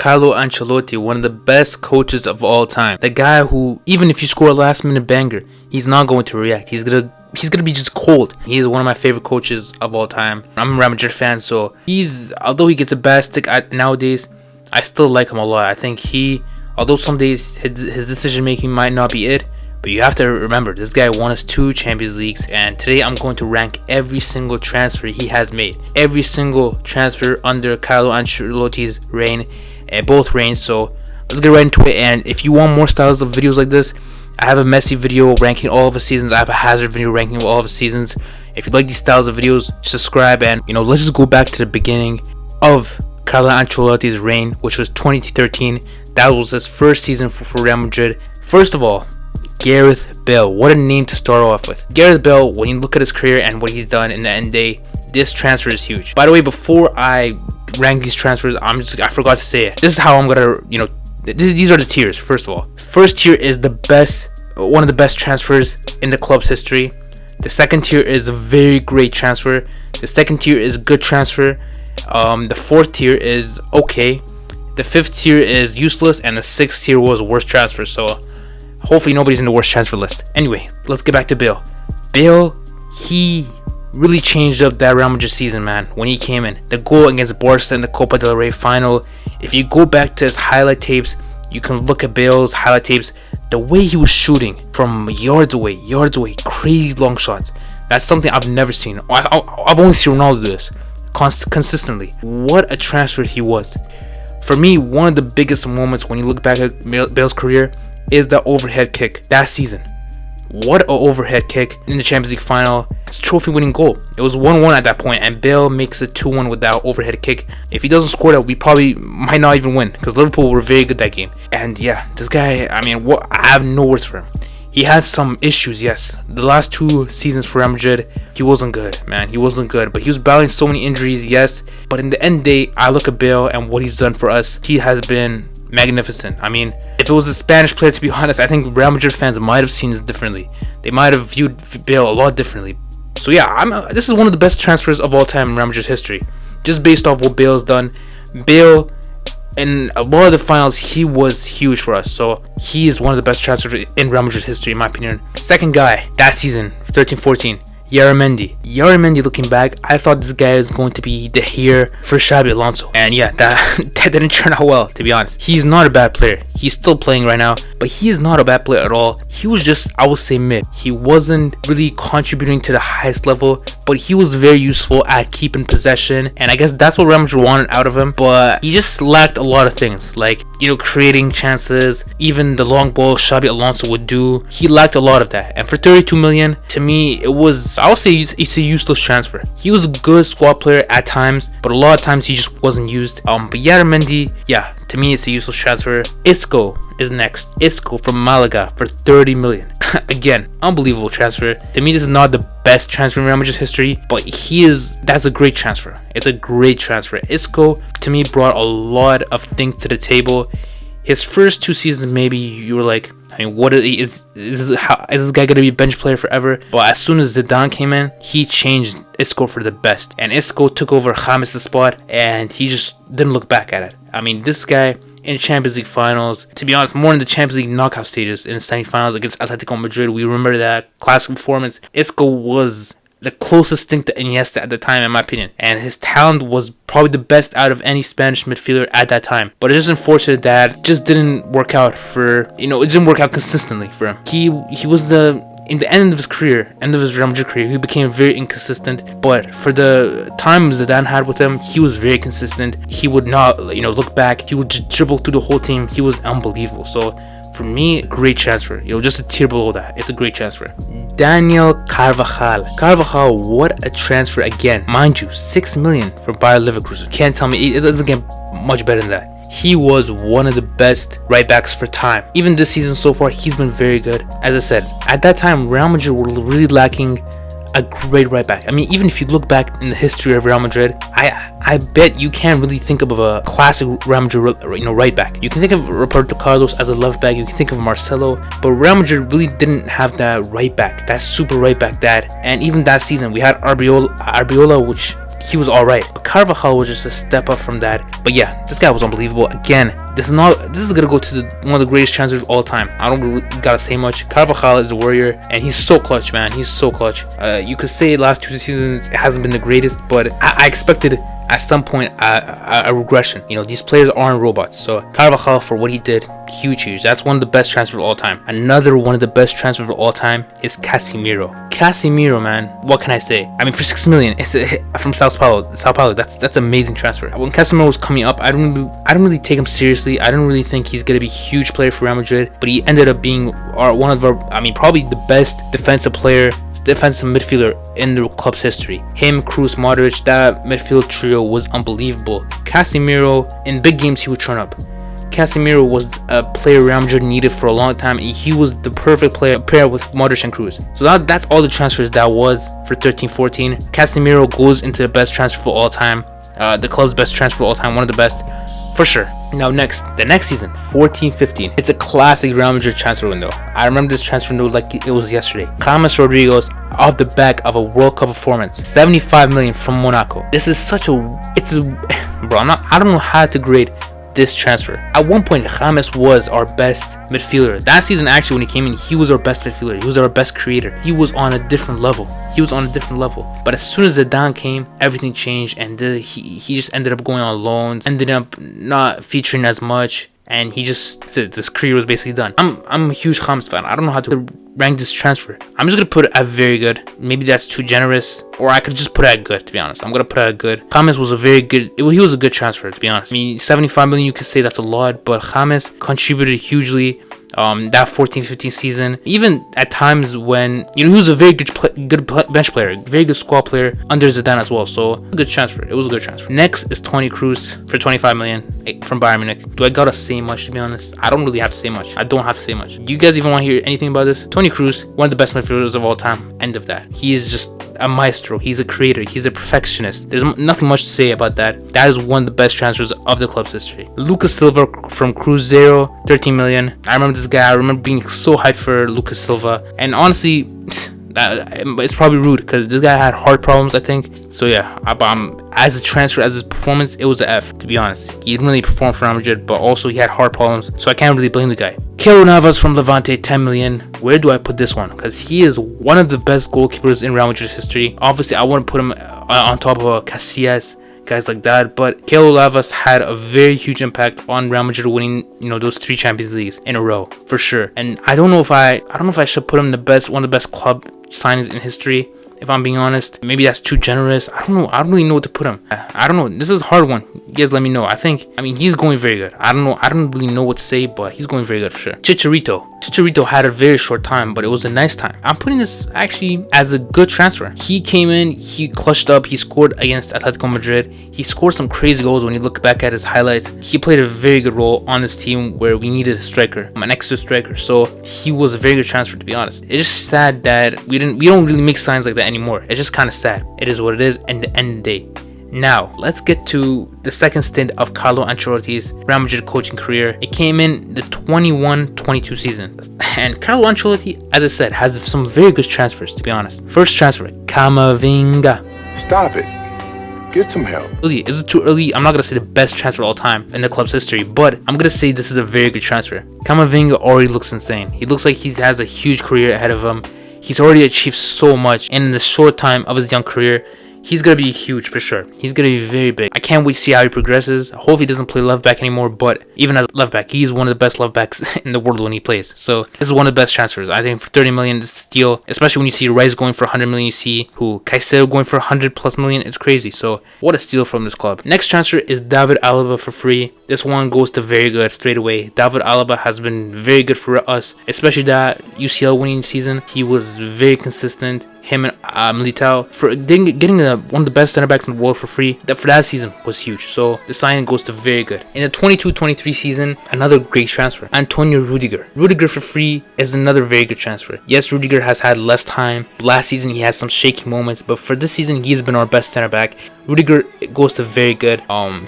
Carlo Ancelotti, one of the best coaches of all time. The guy who, even if you score a last minute banger, he's not going to react. He's gonna be just cold. He's one of my favorite coaches of all time. I'm a Real Madrid fan, so although he gets a bad stick nowadays, I still like him a lot. I think although some days his decision making might not be it, but you have to remember, this guy won us 2 Champions Leagues, and today I'm going to rank every single transfer he has made. Every single transfer under Carlo Ancelotti's reign, both reigns. So let's get right into it. And if you want more styles of videos like this, I have a Messi video ranking all of the seasons. I have a Hazard video ranking all of the seasons. If you like these styles of videos, subscribe. And let's just go back to the beginning of Carlo Ancelotti's reign, which was 2013. That was his first season for Real Madrid. First of all, Gareth Bale. What a name to start off with. Gareth Bale, when you look at his career and what he's done in the end day, this transfer is huge. By the way, before I rank these transfers, I forgot to say it. This is how I'm gonna, these are the tiers. First of all, first tier is one of the best transfers in the club's history. The second tier is a very great transfer. The second tier is good transfer. The fourth tier is okay. The fifth tier is useless, and the sixth tier was worst transfer. So hopefully nobody's in the worst transfer list. Anyway, let's get back to Bale. Bale, he really changed up that Real Madrid season, man. When he came in, the goal against Barca in the Copa del Rey final. If you go back to his highlight tapes, you can look at Bale's highlight tapes. The way he was shooting from yards away, crazy long shots. That's something I've never seen. I've only seen Ronaldo do this consistently. What a transfer he was. For me, one of the biggest moments when you look back at Bale's career is the overhead kick that season. What an overhead kick in the Champions League final. It's a trophy winning goal. It was 1-1 at that point, and Bale makes it 2-1 with that overhead kick. If he doesn't score that, we probably might not even win, because Liverpool were very good that game. And yeah, this guy, I have no words for him. He had some issues, yes. The last 2 seasons for Real Madrid, he wasn't good, man. He wasn't good. But he was battling so many injuries, yes. But in the end day, I look at Bale and what he's done for us. He has been magnificent. If it was a Spanish player, to be honest, I think Real Madrid fans might have seen this differently. They might have viewed Bale a lot differently. So yeah, this is one of the best transfers of all time in Real Madrid's history. Just based off what Bale's done. Bale, in a lot of the finals, he was huge for us. So he is one of the best transfers in Real Madrid history, in my opinion. Second guy, that season, 13-14. Yaramendi, looking back, I thought this guy is going to be the here for Xabi Alonso. And yeah, that didn't turn out well, to be honest. He's not a bad player. He's still playing right now, but he is not a bad player at all. He was just, I would say, mid. He wasn't really contributing to the highest level, but he was very useful at keeping possession. And I guess that's what Real Madrid wanted out of him. But he just lacked a lot of things, like, creating chances. Even the long ball Xabi Alonso would do. He lacked a lot of that. And for 32 million, to me, I would say it's a useless transfer. He was a good squad player at times, but a lot of times he just wasn't used. But Yaramendi, yeah, to me it's a useless transfer. Isco is next. Isco from Malaga for 30 million. Again, unbelievable transfer. To me, this is not the best transfer in Real Madrid's history, but that's a great transfer. It's a great transfer. Isco, to me, brought a lot of things to the table. His first 2 seasons, maybe you were like, what is this guy gonna be a bench player forever? But as soon as Zidane came in, he changed Isco for the best, and Isco took over James' spot, and he just didn't look back at it. This guy in Champions League finals, to be honest, more in the Champions League knockout stages, in the semi-finals against Atletico Madrid, we remember that classic performance. Isco was the closest thing to Iniesta at the time, in my opinion, and his talent was probably the best out of any Spanish midfielder at that time. But it's just unfortunate that it just didn't work out it didn't work out consistently for him. He was in the end of his career, end of his Real Madrid career, he became very inconsistent. But for the times that Dan had with him, he was very consistent. He would not, look back. He would just dribble through the whole team. He was unbelievable. So for me, great transfer. Just a tier below that. It's a great transfer. Daniel Carvajal, what a transfer again. Mind you, 6 million for Bayer Leverkusen. Can't tell me, it doesn't get much better than that. He was one of the best right backs for time. Even this season so far, he's been very good. As I said, at that time, Real Madrid were really lacking a great right back. Even if you look back in the history of Real Madrid, I bet you can't really think of a classic Real Madrid right back. You can think of Roberto Carlos as a left back, you can think of Marcelo, but Real Madrid really didn't have that right back, that super right back and even that season we had Arbiola, which he was alright. But Carvajal was just a step up from that. But yeah, this guy was unbelievable. Again, this is gonna go to one of the greatest transfers of all time. I don't really gotta say much. Carvajal is a warrior, and he's so clutch, man. He's so clutch. You could say last 2 seasons it hasn't been the greatest, but I expected at some point a regression. You know, these players aren't robots. So Carvajal, for what he did, huge. That's one of the best transfers of all time. Another one of the best transfers of all time is Casemiro. Casemiro, man, what can I say? I mean, for 6 million, it's from Sao Paulo. That's amazing transfer. When Casemiro was coming up, I didn't really take him seriously. I didn't really think he's gonna be a huge player for Real Madrid, but he ended up being one of our, I mean, probably the best defensive midfielder in the club's history. Him, Kroos, Modric, that midfield trio was unbelievable. Casemiro, in big games, he would turn up. Casemiro was a player Real Madrid needed for a long time, and he was the perfect player paired with Modric and Kroos. So that's all the transfers that was for 13-14. Casemiro goes into the best transfer of all time, the club's best transfer of all time, one of the best for sure. Now the next season, 14-15, it's a classic Real Madrid transfer window. I remember this transfer window like it was yesterday. James Rodriguez, off the back of a World Cup performance, 75 million from Monaco. This is bro, I don't know how to grade this transfer. At one point, James was our best midfielder. That season, actually, when he came in, he was our best midfielder. He was our best creator. He was on a different level. But as soon as Zidane came, everything changed, and he just ended up going on loans, ended up not featuring as much, and this career was basically done. I'm a huge James fan. I don't know how to rank this transfer. I'm just gonna put it at very good. Maybe that's too generous, or I could just put it at good, to be honest. I'm gonna put it at good. James was he was a good transfer, to be honest. I mean, 75 million, you could say that's a lot, but James contributed hugely. That 14-15 season, even at times when, you know, he was a very good bench player, very good squad player under Zidane as well. So a good transfer. It was a good transfer. Next is Toni Kroos for 25 million from Bayern Munich. Do I gotta say much, to be honest? I don't really have to say much. I don't have to say much. Do you guys even want to hear anything about this? Toni Kroos, one of the best midfielders of all time. End of that. He is just a maestro. He's a creator. He's a perfectionist. There's nothing much to say about that. That is one of the best transfers of the club's history. Lucas Silva from Cruzeiro, 13 million. I remember this guy. I remember being so hyped for Lucas Silva, and honestly, it's probably rude because this guy had heart problems, I think. So yeah, as a transfer, as his performance, it was an F, to be honest. He didn't really perform for Real Madrid, but also he had heart problems, so I can't really blame the guy. Keylor Navas from Levante, 10 million. Where do I put this one? Because he is one of the best goalkeepers in Real Madrid's history. Obviously, I wouldn't put him on top of Casillas, guys like that, but Keylor Navas had a very huge impact on Real Madrid winning, you know, those 3 Champions Leagues in a row, for sure. And I don't know if I should put him one of the best club signings in history, if I'm being honest. Maybe that's too generous. I don't know. I don't really know what to put him. I don't know. This is a hard one. You guys let me know. I mean, he's going very good. I don't know. I don't really know what to say, but he's going very good for sure. Chicharito had a very short time, but it was a nice time. I'm putting this actually as a good transfer. He came in, he clutched up, he scored against Atletico Madrid. He scored some crazy goals when you look back at his highlights. He played a very good role on this team where we needed a striker, an extra striker. So he was a very good transfer, to be honest. It's just sad that we don't really make signs like that anymore. It's just kind of sad. It is what it is, and the end of the day. Now, let's get to the second stint of Carlo Ancelotti's Real Madrid coaching career. It came in the 21-22 season. And Carlo Ancelotti, as I said, has some very good transfers, to be honest. First transfer, Camavinga. Stop it. Get some help. Is it too early? I'm not going to say the best transfer of all time in the club's history, but I'm going to say this is a very good transfer. Camavinga already looks insane. He looks like he has a huge career ahead of him. He's already achieved so much in the short time of his young career. He's going to be huge for sure. He's going to be very big. I can't wait to see how he progresses. Hopefully he doesn't play left back anymore, but even as left back, he's one of the best left backs in the world when he plays. So this is one of the best transfers. I think for 30 million, this is a steal, especially when you see Rice going for 100 million, you see Caicedo going for 100+ million. It's crazy. So what a steal from this club. Next transfer is David Alaba for free. This one goes to very good straight away. David Alaba has been very good for us, especially that UCL winning season. He was very consistent. Him and Militao for getting one of the best center backs in the world for free. That for that season was huge. So the signing goes to very good. In the 22-23 season, another great transfer, Antonio Rudiger. Rudiger for free is another very good transfer. Yes, Rudiger has had less time. Last season he had some shaky moments, but for this season he's been our best center back. Rudiger goes to very good.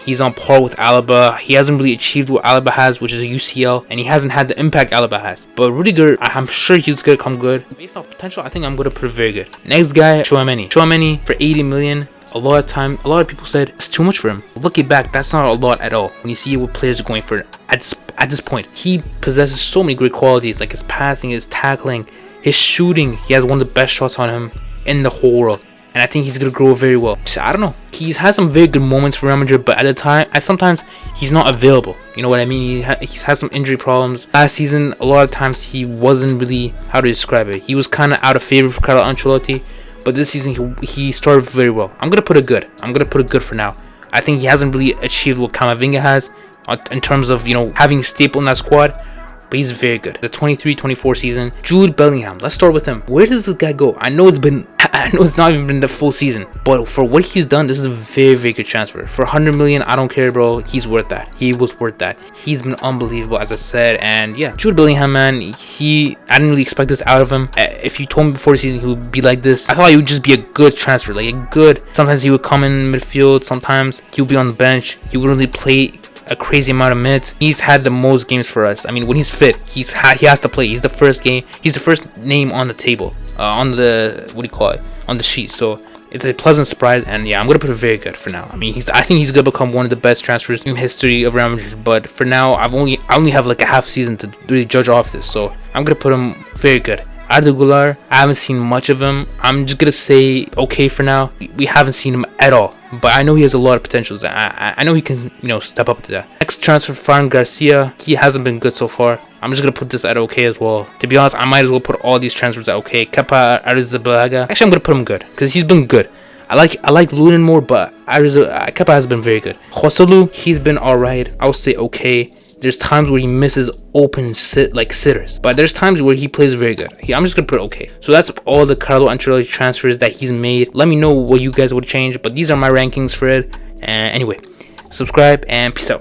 He's on par with Alaba. He hasn't really achieved what Alaba has, which is a UCL, and he hasn't had the impact Alaba has. But Rudiger, I'm sure he's gonna come good. Based off potential, I think I'm gonna put it very good. Next guy, Tchouaméni. Tchouaméni for 80 million. A lot of people said it's too much for him. Looking back, that's not a lot at all. When you see what players are going for at this point, he possesses so many great qualities, like his passing, his tackling, his shooting. He has one of the best shots on him in the whole world, and I think he's gonna grow very well. I don't know. He's had some very good moments for Real Madrid, but at the time, sometimes he's not available. You know what I mean? He's had some injury problems. Last season, a lot of times he wasn't really, how to describe it, he was kind of out of favor for Carlo Ancelotti. But this season, he started very well. I'm going to put it good. I'm going to put it good for now. I think he hasn't really achieved what Camavinga has in terms of, having a staple in that squad. But he's very good. The 23-24 season. Jude Bellingham. Let's start with him. Where does this guy go? I know it's not even been the full season. But for what he's done, this is a very, very good transfer. For 100 million, I don't care, bro. He's worth that. He was worth that. He's been unbelievable, as I said. And yeah, Jude Bellingham, man, I didn't really expect this out of him. If you told me before the season he would be like this, I thought he would just be a good transfer. Like a good, sometimes he would come in midfield. Sometimes he would be on the bench. He wouldn't really play a crazy amount of minutes. He's had the most games for us. I mean, when he's fit, he has to play. He's the first name on the table, on the on the sheet. So it's a pleasant surprise, and yeah, I'm gonna put it very good for now. I mean, I think he's gonna become one of the best transfers in history of Real Madrid. But for now, I only have like a half season to really judge off this, so I'm gonna put him very good. Arda Güler, I haven't seen much of him. I'm just gonna say okay for now. We haven't seen him at all, but I know he has a lot of potentials. I know he can, step up to that. Next transfer, Fran Garcia. He hasn't been good so far. I'm just gonna put this at okay as well. To be honest, I might as well put all these transfers at okay. Kepa Arrizabalaga. Actually, I'm gonna put him good because he's been good. I like Lunin more, but Kepa has been very good. Joselu, he's been alright. I would say okay. There's times where he misses open sitters, but there's times where he plays very good. I'm just gonna put okay. So that's all the Carlo Ancelotti transfers that he's made. Let me know what you guys would change, but these are my rankings for it. And anyway, subscribe and peace out.